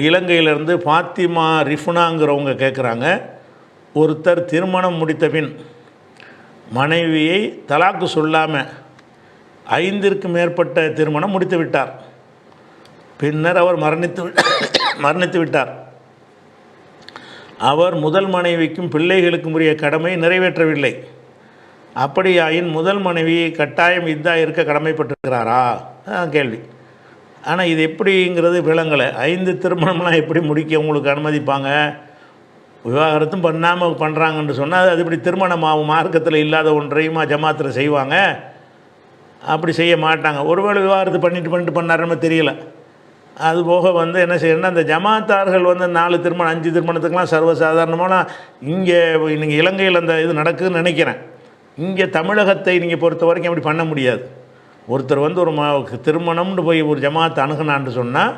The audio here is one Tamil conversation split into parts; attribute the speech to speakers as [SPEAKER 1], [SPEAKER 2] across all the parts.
[SPEAKER 1] இலங்கையிலேருந்து ஃபாத்திமா ரிஃபுனாங்கிறவங்க கேட்குறாங்க, ஒருத்தர் திருமணம் முடித்த பின் மனைவியை தலாக்கு சொல்லாமல் 5ற்கு மேற்பட்ட திருமணம் முடித்து விட்டார். பின்னர் அவர் மரணித்து விட்டார். அவர் முதல் மனைவிக்கும் பிள்ளைகளுக்கும் உரிய கடமை நிறைவேற்றவில்லை. அப்படியாயின் முதல் மனைவி கட்டாயம் இதா இருக்க கடமைப்பட்டிருக்கிறாரா கேள்வி. ஆனால் இது எப்படிங்கிறது விளங்கலை. 5 திருமணம்லாம் எப்படி முடிக்க உங்களுக்கு அனுமதிப்பாங்க? விவாகரத்தும் பண்ணாமல் பண்ணுறாங்கன்னு சொன்னால் அது இப்படி திருமணமாகும்? மார்க்கத்தில் இல்லாத ஒன்றையுமா ஜமாத்தில் செய்வாங்க? அப்படி செய்ய மாட்டாங்க. ஒருவேளை விவாகரத்து பண்ணிட்டு பண்ணாருன்னு தெரியல. அதுபோக என்ன செய்யணும்னா, அந்த ஜமாத்தார்கள் 4 திருமணம் 5 திருமணத்துக்கெலாம் சர்வசாதாரணமான இங்கே நீங்கள் இலங்கையில் அந்த இது நடக்குதுன்னு நினைக்கிறேன். இங்கே தமிழகத்தை நீங்கள் பொறுத்த வரைக்கும் அப்படி பண்ண முடியாது. ஒருத்தர் ஒரு திருமணம்னு போய் ஒரு ஜமாத்தை அணுகுனான்னு சொன்னால்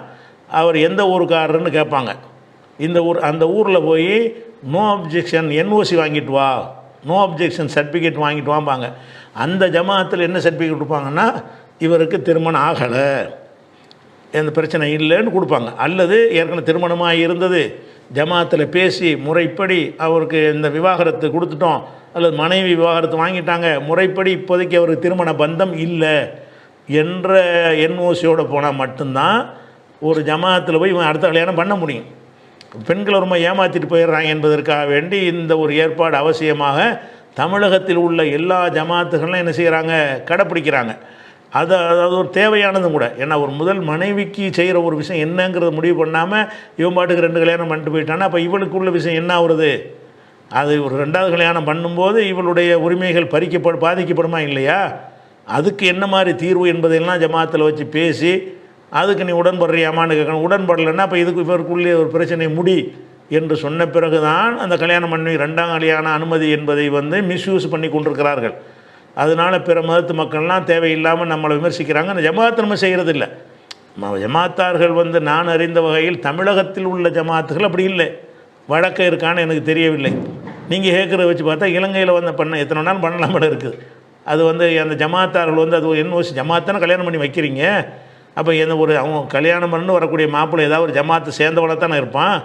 [SPEAKER 1] அவர் எந்த ஊருக்காரருன்னு கேட்பாங்க. இந்த ஊர் அந்த ஊரில் போய் நோ அப்ஜெக்ஷன் என்ஓசி வாங்கிட்டு வா, நோ அப்ஜெக்ஷன் சர்டிஃபிகேட் வாங்கிட்டு வாம்பாங்க. அந்த ஜமாத்தில் என்ன சர்டிஃபிகேட் கொடுப்பாங்கன்னா, இவருக்கு திருமணம் ஆகலை, எந்த பிரச்சனை இல்லைன்னு கொடுப்பாங்க. அல்லது ஏற்கனவே திருமணமாக இருந்தது, ஜமாத்தில் பேசி முறைப்படி அவருக்கு இந்த விவாகரத்து கொடுத்துட்டோம், அல்லது மனைவி விவாகரத்து வாங்கிட்டாங்க, முறைப்படி இப்போதைக்கு அவருக்கு திருமண பந்தம் இல்லை என்ற என்ஓசியோடு போனால் மட்டும்தான் ஒரு ஜமாத்தில் போய் இவன் அடுத்த கல்யாணம் பண்ண முடியும். பெண்களை ரொம்ப ஏமாற்றிட்டு போயிடுறாங்க என்பதற்காக வேண்டி இந்த ஒரு ஏற்பாடு அவசியமாக தமிழகத்தில் உள்ள எல்லா ஜமாத்துகளும் என்ன செய்கிறாங்க, கடைப்பிடிக்கிறாங்க. அதாவது ஒரு தேவையானதும் கூட. ஏன்னா ஒரு முதல் மனைவிக்கு செய்கிற ஒரு விஷயம் என்னங்கிறத முடிவு பண்ணாமல் இவன் பாட்டுக்கு 2 கல்யாணம் பண்ணிட்டு போயிட்டான்னா அப்போ இவளுக்கு உள்ள விஷயம் என்ன ஆகுறது? அது ஒரு 2வது கல்யாணம் பண்ணும்போது இவளுடைய உரிமைகள் பாதிக்கப்படுமா இல்லையா? அதுக்கு என்ன மாதிரி தீர்வு என்பதையெல்லாம் ஜமாத்தில் வச்சு பேசி அதுக்கு நீ உடன்படுறியாமான்னு கேட்கணும். உடன்படலைன்னா அப்போ இவருக்குள்ளே ஒரு பிரச்சனை முடி என்று சொன்ன பிறகு தான் அந்த கல்யாணம் பண்ணி 2ஆம் கல்யாண அனுமதி என்பதை மிஸ்யூஸ் பண்ணி கொண்டிருக்கிறார்கள். அதனால் பிற மதத்து மக்கள்லாம் தேவையில்லாமல் நம்மளை விமர்சிக்கிறாங்க. அந்த ஜமாத்தை நம்ம செய்கிறதில்ல. ஜமாத்தார்கள் நான் அறிந்த வகையில் தமிழகத்தில் உள்ள ஜமாத்துகள் அப்படி இல்லை. வழக்கம் இருக்கான்னு எனக்கு தெரியவில்லை. நீங்கள் கேட்குறத வச்சு பார்த்தா இலங்கையில் பண்ண எத்தனை நாள் பண்ணலாமல் இருக்குது. அது அந்த ஜமாத்தார்கள் அது என்ஓசி ஜமாத்தான கல்யாணம் பண்ணி வைக்கிறீங்க. அப்போ அவங்க கல்யாணம் பண்ணு வரக்கூடிய மாப்பிள்ளை ஏதாவது ஒரு ஜமாத்தை சேர்ந்தவனாக தானே இருப்பான்.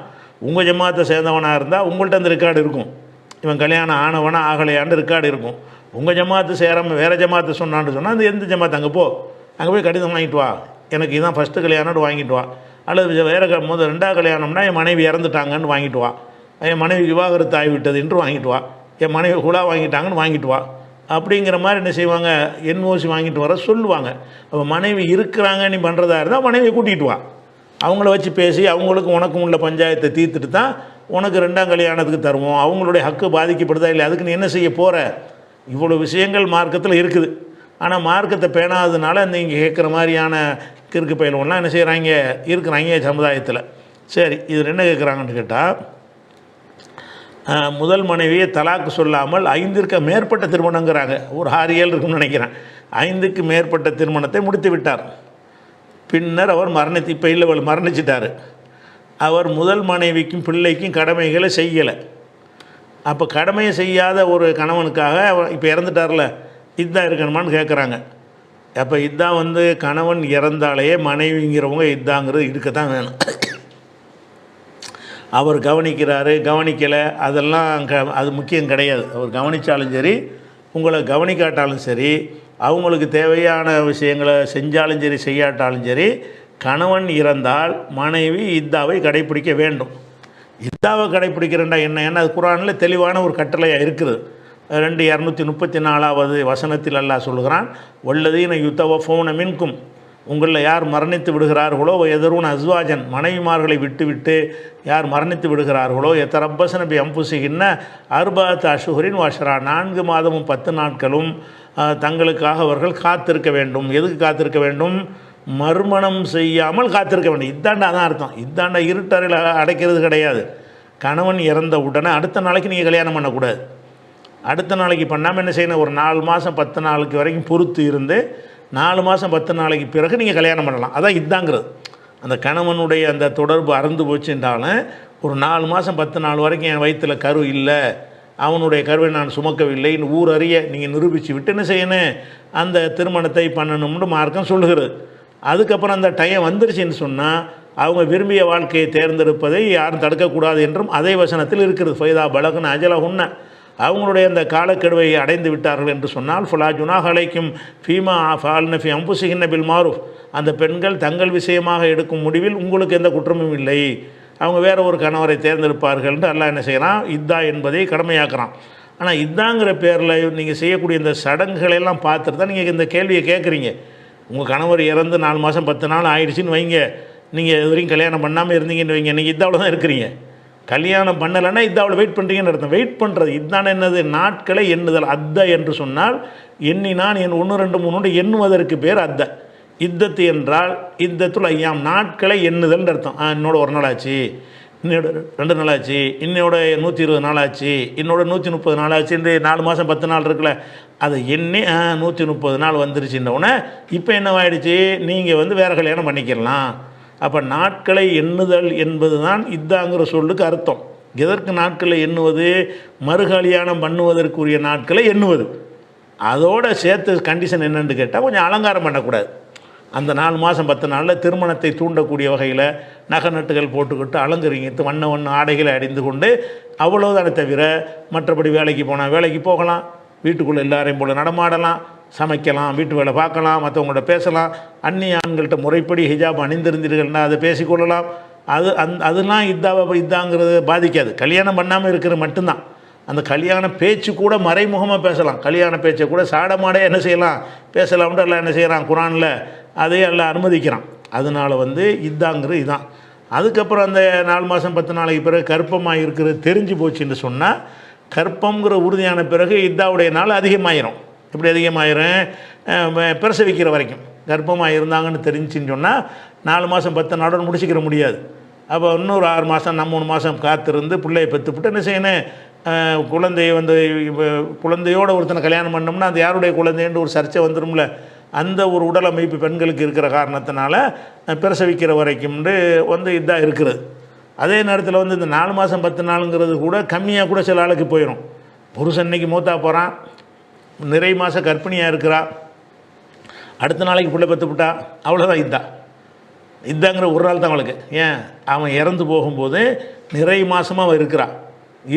[SPEAKER 1] உங்கள் ஜமாத்தை சேர்ந்தவனாக இருந்தால் உங்கள்கிட்ட அந்த ரெக்கார்டு இருக்கும். இவன் கல்யாணம் ஆனவனா ஆகலையான்னு ரெக்கார்டு இருக்கும். உங்கள் ஜமாத்து சேராமல் வேறு ஜமாத்தை சொன்னான்னு சொன்னால் அந்த எந்த ஜமாத்து அங்கே போய் கடிதம் வாங்கிட்டு வா, எனக்கு இதுதான் ஃபஸ்ட்டு கல்யாணம்னு வாங்கிட்டு வா. அல்லது வேறு 2ஆவது கல்யாணம்னா என் மனைவி இறந்துட்டாங்கன்னு வாங்கிட்டு வா, என் மனைவி விவாகரத்து ஆகிவிட்டது என்று வாங்கிட்டு வா, என் மனைவி குழா வாங்கிட்டாங்கன்னு வாங்கிட்டு வா. அப்படிங்கிற மாதிரி என்ன செய்வாங்க, என்ஓசி வாங்கிட்டு வர சொல்லுவாங்க. அப்போ மனைவி இருக்கிறாங்க நீ பண்ணுறதா இருந்தால் மனைவியை கூட்டிகிட்டு வா, அவங்கள வச்சு பேசி அவங்களுக்கும் உனக்கும் உள்ள பஞ்சாயத்தை தீர்த்துட்டு தான் உனக்கு 2ஆம் கல்யாணத்துக்கு தருவோம். அவங்களுடைய ஹக்கு பாதிக்கப்படுதா இல்லை, அதுக்கு நீ என்ன செய்ய போகிற? இவ்வளோ விஷயங்கள் மார்க்கத்தில் இருக்குது. ஆனால் மார்க்கத்தை பேணாததுனால நீங்கள் கேட்குற மாதிரியான கிறுக்கு பயிலவெல்லாம் என்ன செய்கிறாங்க, இருக்கிறாங்க சமுதாயத்தில். சரி, இது என்ன கேட்குறாங்கன்னு கேட்டால், முதல் மனைவியை தலாக்கு சொல்லாமல் 5ற்கு மேற்பட்ட திருமணங்கிறாங்க. ஒரு 6-7 இருக்குன்னு நினைக்கிறேன். 5க்கு மேற்பட்ட திருமணத்தை முடித்து விட்டார். பின்னர் அவர் மரணிச்சிட்டார். அவர் முதல் மனைவிக்கும் பிள்ளைக்கும் கடமைகளை செய்யலை. அப்போ கடமையை செய்யாத ஒரு கணவனுக்காக இப்போ இறந்துட்டார்ல, இதுதான் இருக்கணுமான்னு கேட்குறாங்க. அப்போ இதுதான் கணவன் இறந்தாலேயே மனைவிங்கிறவங்க இதாங்கிறது இருக்கத்தான் வேணும். அவர் கவனிக்கிறாரு கவனிக்கலை அதெல்லாம் அது முக்கியம் கிடையாது. அவர் கவனித்தாலும் சரி, உங்களை கவனிக்காட்டாலும் சரி, அவங்களுக்கு தேவையான விஷயங்களை செஞ்சாலும் சரி செய்யாட்டாலும் சரி, கணவன் இறந்தால் மனைவி இத்தாவை கடைப்பிடிக்க வேண்டும். இத்தாவை கடைப்பிடிக்கிறேன்டா என்ன? ஏன்னா அது குர்ஆனில் தெளிவான ஒரு கட்டளையாக இருக்குது. 234வது வசனத்தில் அல்லாஹ் சொல்கிறான், வல்லதீன யுத்தவஃபூன மின்கும், உங்களில் யார் மரணித்து விடுகிறார்களோ, எதரூன் அஸ்வாஜன், மனைவிமார்களை விட்டுவிட்டு யார் மரணித்து விடுகிறார்களோ, எத்தரப்பசன பி அம்புசிகின்ன அர்பாத் அஷுஹரின் வாஷரா, 4 மாதமும் 10 நாட்களும் தங்களுக்காக அவர்கள் காத்திருக்க வேண்டும். எதுக்கு காத்திருக்க வேண்டும்? மறுமணம் செய்யாமல் காத்திருக்க வேண்டும். இதாண்டா தான் அர்த்தம். இதாண்டா இருட்டறையில் அடைக்கிறது கிடையாது. கணவன் இறந்த உடனே அடுத்த நாளைக்கு நீங்கள் கல்யாணம் பண்ணக்கூடாது. அடுத்த நாளைக்கு பண்ணாமல் என்ன செய்யணும், ஒரு 4 மாதம் 10 நாளுக்கு வரைக்கும் பொறுத்து இருந்து 4 மாதம் 10 நாளைக்கு பிறகு நீங்கள் கல்யாணம் பண்ணலாம். அதான் இதாங்கிறது. அந்த கணவனுடைய அந்த தொடர்பு அறந்து போச்சுன்றாலும் ஒரு 4 மாதம் 10 நாள் வரைக்கும் என் வயிற்றில் கரு இல்லை, அவனுடைய கருவை நான் சுமக்கவில்லை, ஊர் அறிய நீங்கள் நிரூபித்து விட்டு என்ன செய்யணும், அந்த திருமணத்தை பண்ணணும்னு மார்க்கம் சொல்லுகிறது. அதுக்கப்புறம் அந்த டைம் வந்துருச்சுன்னு சொன்னால் அவங்க விரும்பிய வாழ்க்கையை தேர்ந்தெடுப்பதை யாரும் தடுக்கக்கூடாது என்றும் அதே வசனத்தில் இருக்கிறது. ஃபைதா பலகுன அஜலஹுன்ன, அவங்களுடைய அந்த காலக்கெடுவை அடைந்து விட்டார்கள் என்று சொன்னால் ஃபலா ஜுனாஹ அலைக்கும் ஃபீமா ஃபால்ன ஃபி அம்புசிஹின்ன பில் மாரூஃப், அந்த பெண்கள் தங்கள் விஷயமாக எடுக்கும் முடிவில் உங்களுக்கு எந்த குற்றமும் இல்லை, அவங்க வேறு ஒரு கணவரை தேர்ந்தெடுப்பார்கள் என்று அல்லாஹ் என்ன செய்கிறான், இத்தா என்பதை கடமையாக்குறான். ஆனால் இதாங்கிற பேரில் நீங்கள் செய்யக்கூடிய இந்த சடங்குகளெல்லாம் பார்த்துட்டு தான் நீங்கள் இந்த கேள்வியை கேட்குறீங்க. உங்கள் கணவர் இறந்து 4 மாதம் 10 நாள் ஆயிடுச்சுன்னு வைங்க, நீங்கள் இது வரைக்கும் கல்யாணம் பண்ணாமல் இருந்தீங்கன்னு வைங்க, நீங்கள் இதாவில் தான் இருக்கிறீங்க. கல்யாணம் பண்ணலைன்னா இதாவில் வெயிட் பண்ணுறீங்கன்னு அர்த்தம். வெயிட் பண்ணுறது இதுதான் என்னது, நாட்களை எண்ணுதல். அத்த என்று சொன்னால் எண்ணினான் என் 1 2 3 எண்ணுவதற்கு பேர் அத்த. இத்தத்து என்றால் இத்தத்துல் ஐயாம், நாட்களை எண்ணுதல்னு அர்த்தம். என்னோட 1 நாள் ஆச்சு, இன்னோட 2 நாள் ஆச்சு, இன்னோட 120 நாள் ஆச்சு, இன்னோட 130 நாள் ஆச்சு, இந்த 4 மாதம் 10 நாள் இருக்குல்ல, அதை எண்ணி 130 நாள் வந்துருச்சுன்னொடனே இப்போ என்னவாயிடுச்சு, நீங்கள் வந்து வேறு கல்யாணம் பண்ணிக்கலாம். அப்போ நாட்களை எண்ணுதல் என்பது தான் இத்தாங்கிற சொல்லுக்கு அர்த்தம். எதற்கு நாட்களை எண்ணுவது, மறுகல்யாணம் பண்ணுவதற்குரிய நாட்களை எண்ணுவது. அதோடு சேர்த்து கண்டிஷன் என்னென்னு கேட்டால் கொஞ்சம் அலங்காரம் பண்ணக்கூடாது. அந்த 4 மாதம் 10 நாளில் திருமணத்தை தூண்டக்கூடிய வகையில் நகை நட்டுகள் போட்டுக்கிட்டு அலங்கரித்து வண்ண வண்ண ஆடைகளை அணிந்து கொண்டு அவ்வளோதானே தவிர, மற்றபடி வேலைக்கு போனால் வேலைக்கு போகலாம், வீட்டுக்குள்ளே எல்லாரையும் போல் நடமாடலாம், சமைக்கலாம், வீட்டு வேலை பார்க்கலாம், மற்றவங்கள்ட்ட பேசலாம், அந்நிய ஆண்கள்கிட்ட முறைப்படி ஹிஜாப் அணிந்திருந்தீர்கள்னா அதை பேசிக்கொள்ளலாம். அதெல்லாம் இதாங்கிறது பாதிக்காது. கல்யாணம் பண்ணாமல் இருக்கிறது மட்டும்தான். அந்த கல்யாண பேச்சு கூட மறைமுகமாக பேசலாம், கல்யாண பேச்சை கூட சாடமாடே என்ன செய்யலாம், பேசலாம்னு எல்லாம் என்ன செய்கிறான் குரானில், அதே எல்லாம் அனுமதிக்கிறான். அதனால் வந்து இதாங்கிறது இதான். அதுக்கப்புறம் அந்த 4 மாதம் 10 நாளைக்கு பிறகு கர்ப்பமாக இருக்கிறது தெரிஞ்சு போச்சுன்னு சொன்னால், கர்ப்பங்கிற உறுதியான பிறகு இதாவுடைய நாள் அதிகமாயிரும். எப்படி அதிகமாயிரும், பிரசவிக்கிற வரைக்கும் கர்ப்பமாக இருந்தாங்கன்னு தெரிஞ்சுன்னு சொன்னால் 4 மாதம் 10 நாளோடு முடிச்சிக்கிற முடியாது. அப்போ இன்னொரு 6 மாதம் 3 மாதம் காத்திருந்து பிள்ளையை பெற்றுப்பிட்டு என்ன செய்யணும், குழந்தையை வந்து குழந்தையோடு ஒருத்தனை கல்யாணம் பண்ணோம்னா அது யாருடைய குழந்தைன்னு ஒரு சர்ச்சை வந்துடும்ல. அந்த ஒரு உடல் அமைப்பு பெண்களுக்கு இருக்கிற காரணத்தினால பிரசவிக்கிற வரைக்கும்னு வந்து இதாக இருக்கிறது. அதே நேரத்தில் வந்து இந்த 4 மாதம் 10 நாளுங்கிறது கூட கம்மியாக கூட சில ஆளுக்கு போயிடும். புருஷன் இன்னைக்கு மூத்தா போகிறான், நிறை மாதம் கர்ப்பிணியாக இருக்கிறா, அடுத்த நாளைக்கு பிள்ளை பெற்றுவிட்டா, அவ்வளோதான் இதாங்கிற ஒரு நாள் தான் அவளுக்கு. ஏன், அவன் இறந்து போகும்போது நிறை மாதமாக அவன் இருக்கிறான்,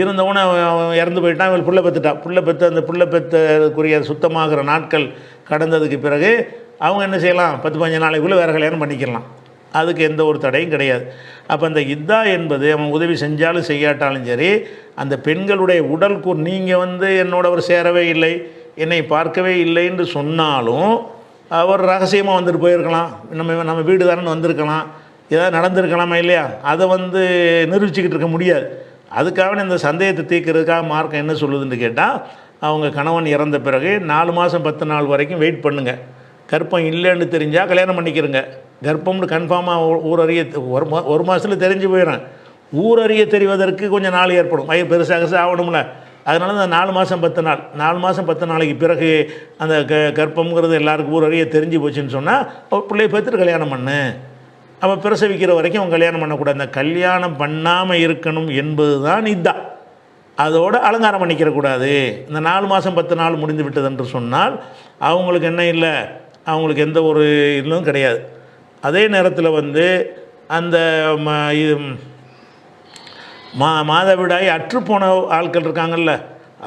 [SPEAKER 1] இருந்தவொன்னே அவன் இறந்து போயிட்டான், அவள் புள்ள பெற்றுட்டான். அந்த புள்ள பெற்றக்குரிய சுத்தமாகிற நாட்கள் கடந்ததுக்கு பிறகு அவங்க என்ன செய்யலாம், 10-15 நாளைக்குள்ளே வேறு கல்யாணம் பண்ணிக்கலாம். அதுக்கு எந்த ஒரு தடையும் கிடையாது. அப்போ அந்த இத்தா என்பது அவன் உதவி செஞ்சாலும் செய்யாட்டாலும் சரி, அந்த பெண்களுடைய உடல் நீங்கள் வந்து என்னோட அவர் சேரவே இல்லை, என்னை பார்க்கவே இல்லை என்று சொன்னாலும் அவர் ரகசியமாக வந்துட்டு போயிருக்கலாம், நம்ம வீடு தானே வந்திருக்கலாம், ஏதாவது நடந்திருக்கலாமா இல்லையா, அதை வந்து நிரூபிச்சுக்கிட்டு இருக்க முடியாது. அதுக்காக இந்த சந்தேகத்தை தீர்க்கிறதுக்காக மார்க்கம் என்ன சொல்லுதுன்னு கேட்டால், அவங்க கணவன் இறந்த பிறகு 4 மாதம் 10 நாள் வரைக்கும் வெயிட் பண்ணுங்கள். கர்ப்பம் இல்லைன்னு தெரிஞ்சால் கல்யாணம் பண்ணிக்கிறங்க. கர்ப்பம்னு கன்ஃபார்மாக ஊரறிய ஒரு மாதத்தில் தெரிஞ்சு போயிடும். ஊரறிய தெரிவதற்கு கொஞ்சம் நாள் ஏற்படும், வயிறு பெருசாக ஆகணும்ல. அதனால இந்த 4 மாதம் 10 நாள் 4 மாதம் 10 நாளைக்கு பிறகு அந்த கர்ப்பங்கிறது எல்லாருக்கும் ஊரறிய தெரிஞ்சு போச்சுன்னு சொன்னால் பிள்ளையை பார்த்துட்டு கல்யாணம் பண்ணு. அப்போ பிரசவிக்கிற வரைக்கும் அவங்க கல்யாணம் பண்ணக்கூடாது. அந்த கல்யாணம் பண்ணாமல் இருக்கணும் என்பது தான் இதான். அதோடு அலங்காரம் பண்ணிக்கிறக்கூடாது. இந்த 4 மாதம் 10 நாள் முடிந்து விட்டது என்று சொன்னால் அவங்களுக்கு என்ன இல்லை, அவங்களுக்கு எந்த ஒரு இதுவும் கிடையாது. அதே நேரத்தில் வந்து அந்த மாதவிடாய் அற்றுப்போன ஆட்கள் இருக்காங்கல்ல,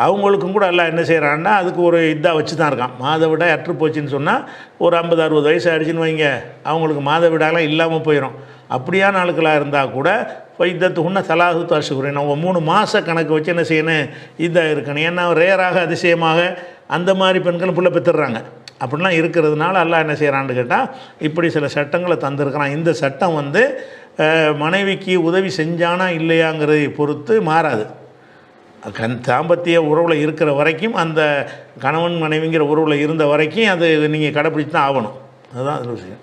[SPEAKER 1] அவங்களுக்கும் கூட எல்லாம் என்ன செய்கிறான்னா அதுக்கு ஒரு இதாக வச்சு தான் இருக்கான். மாதவிடாய் அற்று போச்சுன்னு சொன்னால் ஒரு 50-60 வயசு ஆகிடுச்சின்னு வைங்க, அவங்களுக்கு மாதவிடாயெலாம் இல்லாமல் போயிடும். அப்படியான ஆட்களாக இருந்தால் கூட வைத்தத்துக்குன்னா தலாகுத்து அசுகுறேன், அவங்க 3 மாத கணக்கு வச்சு என்ன செய்யணும், இதாக இருக்கணும். ஏன்னா ரேராக அதிசயமாக அந்த மாதிரி பெண்கள் புள்ள பெற்றுடுறாங்க. அப்படிலாம் இருக்கிறதுனால எல்லாம் என்ன செய்கிறான்னு கேட்டால் இப்படி சில சட்டங்களை தந்திருக்கிறான். இந்த சட்டம் வந்து மனைவிக்கு உதவி செஞ்சானா இல்லையாங்கிறதை பொறுத்து மாறாது. தாம்பத்திய உறவில் இருக்கிற வரைக்கும், அந்த கணவன் மனைவிங்கிற உறவில் இருந்த வரைக்கும் அது நீங்கள் கடைப்பிடிச்சு தான் ஆகணும். அதுதான் அது விஷயம்.